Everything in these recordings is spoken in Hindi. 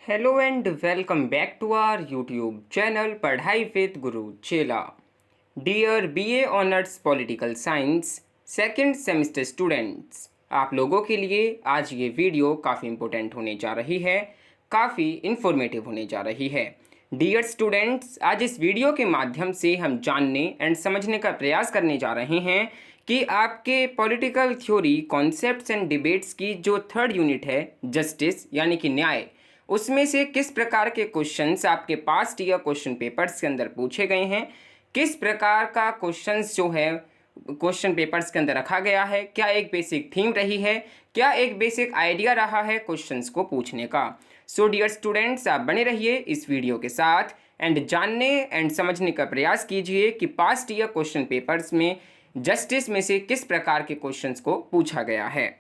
Hello and welcome back to our YouTube channel Padhai with Guru Chela. Dear BA honours political science second semester students, आप लोगों के लिए आज ये वीडियो काफ़ी इम्पोर्टेंट होने जा रही है, काफ़ी इन्फॉर्मेटिव होने जा रही है। डियर स्टूडेंट्स, आज इस वीडियो के माध्यम से हम जानने एंड समझने का प्रयास करने जा रहे हैं कि आपके political theory concepts and debates की जो थर्ड यूनिट है जस्टिस यानी कि न्याय, उसमें से किस प्रकार के क्वेश्चंस आपके पास्ट ईयर क्वेश्चन पेपर्स के अंदर पूछे गए हैं, किस प्रकार का क्वेश्चंस जो है क्वेश्चन पेपर्स के अंदर रखा गया है, क्या एक बेसिक थीम रही है, क्या एक बेसिक आइडिया रहा है क्वेश्चंस को पूछने का। सो डियर स्टूडेंट्स, आप बने रहिए इस वीडियो के साथ एंड जानने एंड समझने का प्रयास कीजिए कि पास्ट ईयर क्वेश्चन पेपर्स में जस्टिस में से किस प्रकार के क्वेश्चंस को पूछा गया है।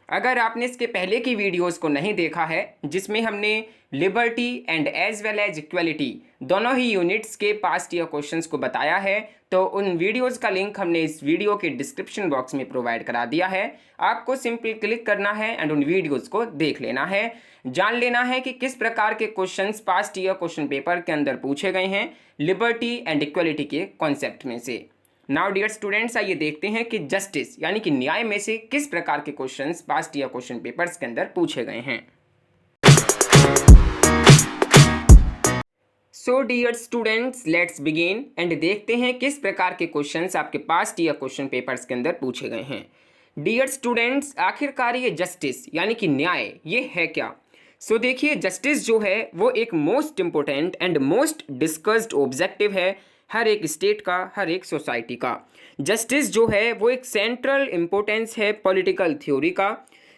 अगर आपने इसके पहले की वीडियोस को नहीं देखा है जिसमें हमने liberty and as well as equality दोनों ही यूनिट्स के पास्ट ईयर क्वेश्चंस को बताया है, तो उन वीडियोस का लिंक हमने इस वीडियो के डिस्क्रिप्शन बॉक्स में प्रोवाइड करा दिया है। आपको सिंपली क्लिक करना है एंड उन वीडियोस को देख लेना है, जान लेना है कि किस प्रकार के questions past year question paper के अंदर पूछे गए हैं लिबर्टी एंड इक्वलिटी के कॉन्सेप्ट में से। नाउ डियर स्टूडेंट्स, आइए देखते हैं कि जस्टिस यानी कि न्याय में से किस प्रकार के questions past year question papers के अंदर पूछे गए हैं। So dear students, let's begin and देखते हैं किस प्रकार के क्वेश्चंस आपके पास्ट ईयर क्वेश्चन पेपर्स के अंदर पूछे गए हैं। डियर स्टूडेंट्स, आखिरकार ये जस्टिस यानी कि न्याय ये है क्या। सो देखिए, जस्टिस जो है वो एक most important and most discussed objective है हर एक स्टेट का, हर एक सोसाइटी का। जस्टिस जो है वो एक सेंट्रल इम्पोर्टेंस है पॉलिटिकल थ्योरी का।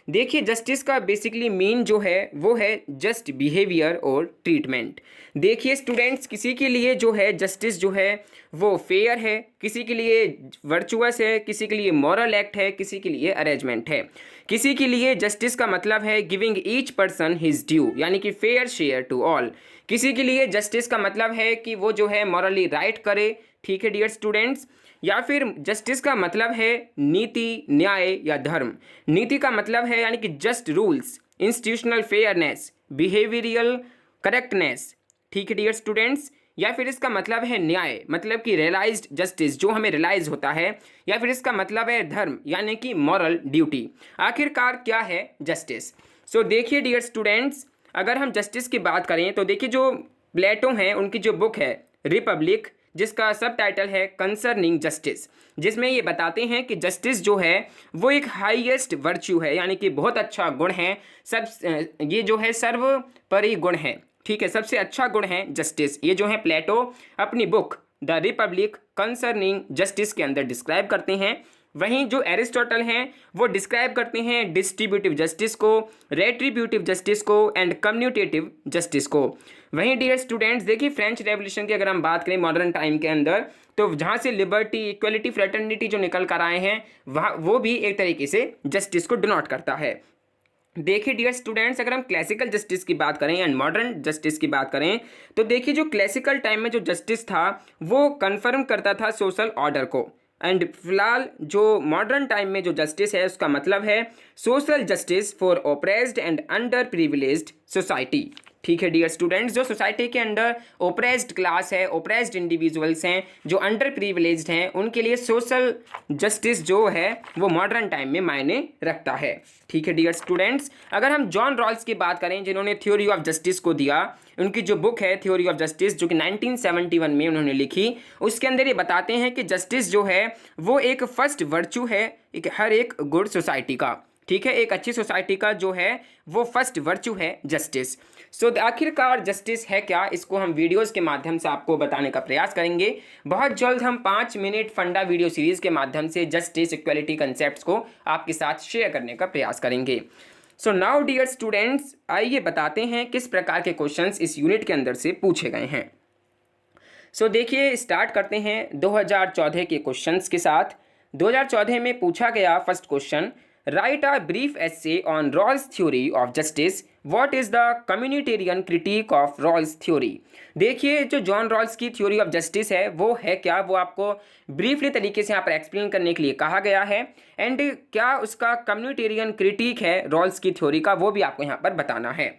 देखिए, जस्टिस का बेसिकली मीन जो है वो है जस्ट बिहेवियर और ट्रीटमेंट। देखिए स्टूडेंट्स, किसी के लिए जो है जस्टिस जो है वो फेयर है, किसी के लिए वर्चुअस है, किसी के लिए मॉरल एक्ट है, किसी के लिए अरेंजमेंट है। किसी के लिए जस्टिस का मतलब है giving each person his due यानी कि फेयर शेयर टू ऑल। किसी के लिए जस्टिस का मतलब है कि वो जो है मॉरली राइट करे, ठीक है डियर स्टूडेंट्स। या फिर जस्टिस का मतलब है नीति, न्याय या धर्म। नीति का मतलब है यानी कि just rules, institutional fairness, behavioural correctness, ठीक है डियर स्टूडेंट्स। या फिर इसका मतलब है न्याय, मतलब कि रियलाइज्ड जस्टिस जो हमें रियलाइज होता है। या फिर इसका मतलब है धर्म यानी कि मॉरल ड्यूटी। आखिरकार क्या है जस्टिस। सो देखिए डियर स्टूडेंट्स, अगर हम जस्टिस की बात करें तो देखिए जो प्लेटो हैं उनकी जो बुक है रिपब्लिक, जिसका सब टाइटल है कंसर्निंग जस्टिस, जिसमें ये बताते हैं कि जस्टिस जो है वो एक हाईएस्ट वर्च्यू है यानी कि बहुत अच्छा गुण है, सब ये जो है सर्वोपरि गुण है, ठीक है, सबसे अच्छा गुण है जस्टिस। ये जो है प्लेटो अपनी book the Republic concerning justice के अंदर डिस्क्राइब करते हैं। वहीं जो एरिस्टोटल हैं वो डिस्क्राइब करते हैं डिस्ट्रीब्यूटिव जस्टिस को, रेट्रीब्यूटिव जस्टिस को एंड कम्यूटेटिव जस्टिस को। वहीं डियर स्टूडेंट्स, देखिए फ्रेंच रेवोल्यूशन की अगर हम बात करें मॉडर्न टाइम के अंदर, तो जहाँ से लिबर्टी, इक्वलिटी, फ्रेटर्निटी जो निकल कर आए हैं वहाँ वो भी एक तरीके से जस्टिस को डिनोट करता है। देखिए डियर स्टूडेंट्स, अगर हम क्लासिकल जस्टिस की बात करें एंड मॉडर्न जस्टिस की बात करें तो देखिए जो क्लासिकल टाइम में जो जस्टिस था वो कन्फर्म करता था सोशल ऑर्डर को, एंड फिलहाल जो मॉडर्न टाइम में जो जस्टिस है उसका मतलब है social justice for oppressed and under privileged society. ठीक है डियर स्टूडेंट्स, जो सोसाइटी के अंदर ओप्रेस्ड क्लास है, ओप्रेस्ड इंडिविजुअल्स हैं, जो अंडर प्रिविलेज्ड हैं, उनके लिए सोशल जस्टिस जो है वो मॉडर्न टाइम में मायने रखता है। ठीक है डियर स्टूडेंट्स, अगर हम जॉन रॉल्स की बात करें जिन्होंने थ्योरी ऑफ जस्टिस को दिया, उनकी जो बुक है थ्योरी ऑफ जस्टिस जो कि 1971 में उन्होंने लिखी, उसके अंदर ये बताते हैं कि जस्टिस जो है वो एक फर्स्ट वर्च्यू है एक हर एक गुड सोसाइटी का। ठीक है, एक अच्छी सोसाइटी का जो है वो फर्स्ट वर्च्यू है जस्टिस। सो आखिरकार जस्टिस है क्या, इसको हम वीडियोस के माध्यम से आपको बताने का प्रयास करेंगे। बहुत जल्द हम 5 मिनट फंडा वीडियो सीरीज के माध्यम से जस्टिस, इक्वलिटी कंसेप्ट्स को आपके साथ शेयर करने का प्रयास करेंगे। सो नाउ डियर स्टूडेंट्स, आइए बताते हैं किस प्रकार के क्वेश्चंस इस यूनिट के अंदर से पूछे गए हैं। सो देखिए, स्टार्ट करते हैं 2014 के क्वेश्चंस के साथ। 2014 में पूछा गया first question, write a brief essay on Rawls theory of justice, what is the communitarian critique of Rawls theory. देखिए, जो जॉन रॉल्स की थ्योरी ऑफ जस्टिस है वो है क्या, वो आपको ब्रीफली तरीके से यहाँ पर एक्सप्लेन करने के लिए कहा गया है, एंड क्या उसका कम्युनिटेरियन क्रिटिक है रॉल्स की थ्योरी का, वो भी आपको यहाँ पर बताना है।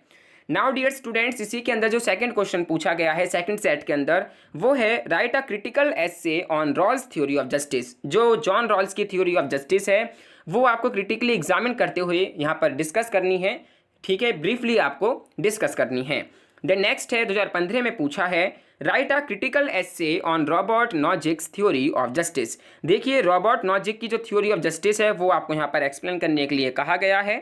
नाउ डियर स्टूडेंट्स, इसी के अंदर जो सेकंड क्वेश्चन पूछा गया है सेकंड सेट के अंदर, वो है write a critical essay on Rawls theory of justice. जो जॉन रॉल्स की थ्योरी ऑफ जस्टिस है वो आपको क्रिटिकली एग्जामिन करते हुए यहाँ पर डिस्कस करनी है, ठीक है, ब्रीफली आपको डिस्कस करनी है। देन नेक्स्ट है 2015 में पूछा है write a critical essay on Robert Nozick's theory of justice. देखिए रॉबर्ट नॉजिक की जो थ्योरी ऑफ जस्टिस है वो आपको यहाँ पर एक्सप्लेन करने के लिए कहा गया है।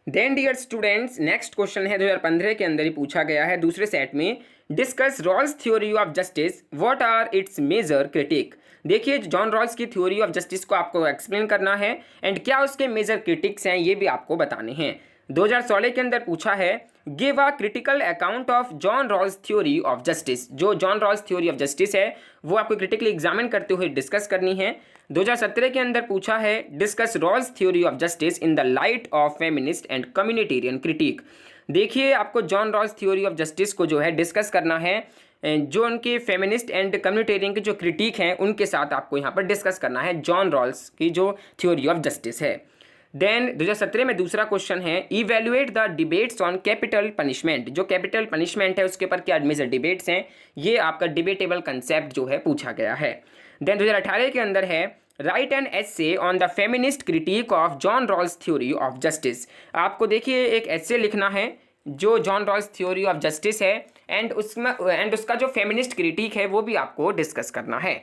Then dear students, next question है 2015 के अंदर ही पूछा गया है दूसरे सेट में, discuss Rawls theory of justice, what are its major critique. देखिए जॉन रॉल्स की थ्योरी ऑफ जस्टिस को आपको एक्सप्लेन करना है एंड क्या उसके मेजर क्रिटिक्स हैं ये भी आपको बताने हैं। 2016 के अंदर पूछा है give a critical account of John Rawls theory of justice. जो John Rawls theory of justice है वो आपको क्रिटिकली एग्जामिन करते हुए डिस्कस करनी है। 2017 के अंदर पूछा है discuss Rawls theory of justice in the light of feminist and communitarian critique. देखिए आपको John Rawls theory of justice को जो है डिस्कस करना है, जो उनके फेमिनिस्ट एंड कम्युनिटेरियन के जो क्रिटिक हैं उनके साथ आपको यहाँ पर डिस्कस करना है जॉन रॉल्स की जो थ्योरी ऑफ जस्टिस है। देन 2017 में दूसरा क्वेश्चन है evaluate the debates on capital punishment. जो कैपिटल पनिशमेंट है उसके ऊपर क्या मेजर डिबेट्स हैं, ये आपका डिबेटेबल कंसेप्ट जो है पूछा गया है। देन 2018 के अंदर है write an essay on the feminist critique of John Rawls theory of justice. आपको देखिए एक एसे लिखना है जो John Rawls theory of justice है एंड उसका जो फेमिनिस्ट क्रिटिक है वो भी आपको डिस्कस करना है।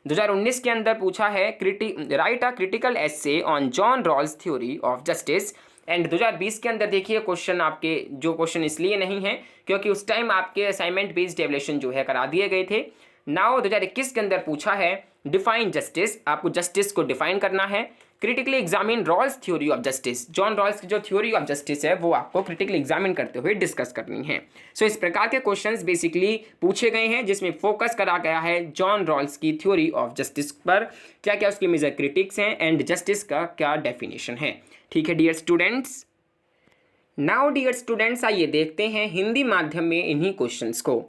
2019 के अंदर पूछा है write a critical essay on John Rawls theory of justice and 2020 के अंदर देखिए क्वेश्चन आपके जो क्वेश्चन इसलिए नहीं है क्योंकि उस टाइम आपके असाइनमेंट बेस्ड एवल्यूएशन जो है करा दिए गए थे। नाउ 2021 के अंदर पूछा है डिफाइन जस्टिस, आपको जस्टिस को डिफाइन करना है। Critically examine Rawls theory of justice, John Rawls की जो थ्योरी ऑफ जस्टिस है वो आपको क्रिटिकली एग्जामिन करते हुए डिस्कस करनी है। सो इस प्रकार के क्वेश्चंस बेसिकली पूछे गए हैं जिसमें फोकस करा गया है जॉन रॉल्स की थ्योरी ऑफ जस्टिस पर, क्या क्या उसके मेजर क्रिटिक्स हैं एंड जस्टिस का क्या डेफिनेशन है। ठीक है dear students, now dear students आइए देखते हैं हिंदी माध्यम में इन्हीं क्वेश्चंस को।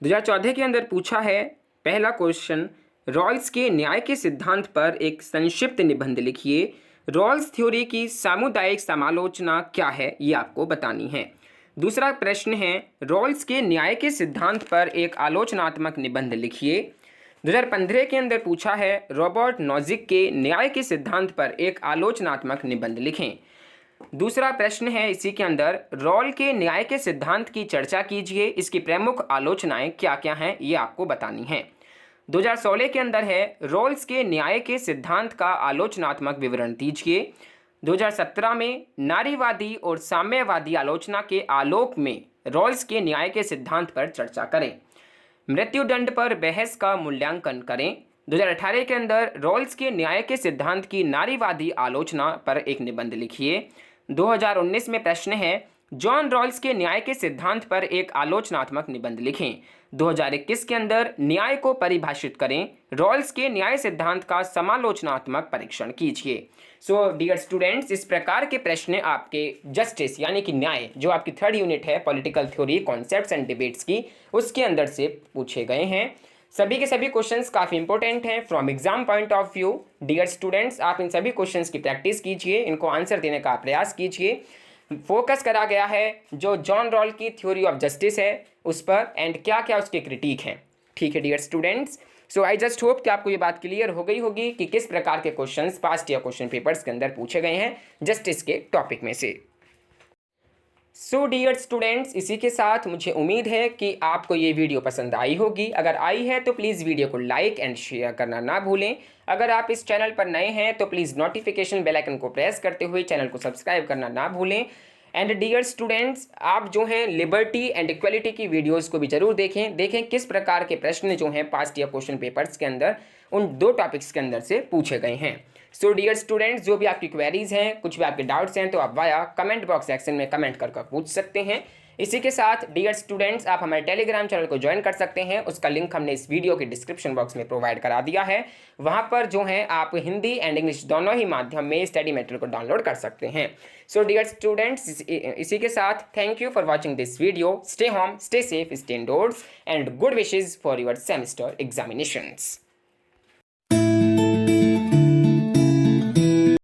2014 के अंदर पूछा है पहला क्वेश्चन, रॉल्स के न्याय के सिद्धांत पर एक संक्षिप्त निबंध लिखिए। रॉल्स थ्योरी की सामुदायिक समालोचना क्या है ये आपको बतानी है। दूसरा प्रश्न है रॉल्स के न्याय के सिद्धांत पर एक आलोचनात्मक निबंध लिखिए। 2015 के अंदर पूछा है रॉबर्ट नॉजिक के न्याय के सिद्धांत पर एक आलोचनात्मक निबंध लिखें। दूसरा प्रश्न है इसी के अंदर रॉल के न्याय के सिद्धांत की चर्चा कीजिए, इसकी प्रमुख आलोचनाएं क्या क्या हैं ये आपको बतानी है। 2016 के अंदर है रॉल्स के न्याय के सिद्धांत का आलोचनात्मक विवरण दीजिए। 2017 में नारीवादी और साम्यवादी आलोचना के आलोक में रॉल्स के न्याय के सिद्धांत पर चर्चा करें। मृत्युदंड पर बहस का मूल्यांकन करें। 2018 के अंदर रॉल्स के न्याय के सिद्धांत की नारीवादी आलोचना पर एक निबंध लिखिए। 2019 में प्रश्न है जॉन रॉल्स के न्याय के सिद्धांत पर एक आलोचनात्मक निबंध लिखें। 2021 के अंदर न्याय को परिभाषित करें। रॉल्स के न्याय सिद्धांत का समालोचनात्मक परीक्षण कीजिए। सो डियर स्टूडेंट्स, इस प्रकार के प्रश्न आपके जस्टिस यानी कि न्याय जो आपकी थर्ड यूनिट है political theory concepts and debates की, उसके अंदर से पूछे गए हैं। सभी के सभी क्वेश्चंस काफ़ी इंपॉर्टेंट हैं from exam point of view. Dear students, आप इन सभी क्वेश्चंस की प्रैक्टिस कीजिए, इनको आंसर देने का प्रयास कीजिए। फोकस करा गया है जो जॉन रॉल की थ्योरी ऑफ जस्टिस है उस पर एंड क्या क्या उसके क्रिटिक हैं। ठीक है dear students, so I just hope कि आपको ये बात क्लियर हो गई होगी कि किस प्रकार के questions past year question papers के अंदर पूछे गए हैं जस्टिस के टॉपिक में से। सो डियर स्टूडेंट्स, इसी के साथ मुझे उम्मीद है कि आपको ये वीडियो पसंद आई होगी। अगर आई है तो प्लीज़ वीडियो को लाइक एंड शेयर करना ना भूलें। अगर आप इस चैनल पर नए हैं तो प्लीज़ नोटिफिकेशन बेल आइकन को प्रेस करते हुए चैनल को सब्सक्राइब करना ना भूलें। एंड डियर स्टूडेंट्स, आप जो हैं लिबर्टी एंड इक्वलिटी की वीडियोस को भी जरूर देखें किस प्रकार के प्रश्न जो हैं पास्ट ईयर क्वेश्चन पेपर्स के अंदर उन दो टॉपिक्स के अंदर से पूछे गए हैं। सो डियर स्टूडेंट्स, जो भी आपकी क्वेरीज हैं, कुछ भी आपके डाउट्स हैं तो आप वाया कमेंट बॉक्स सेक्शन में कमेंट करके पूछ सकते हैं। इसी के साथ डियर स्टूडेंट्स, आप हमारे टेलीग्राम चैनल को ज्वाइन कर सकते हैं, उसका लिंक हमने इस वीडियो के डिस्क्रिप्शन बॉक्स में प्रोवाइड करा दिया है। वहाँ पर जो है आप हिंदी एंड इंग्लिश दोनों ही माध्यम में स्टडी मटेरियल को डाउनलोड कर सकते हैं। सो डियर स्टूडेंट्स, इसी के साथ thank you for watching this video. Stay home, stay safe, stay endorse and good wishes for your semester examinations.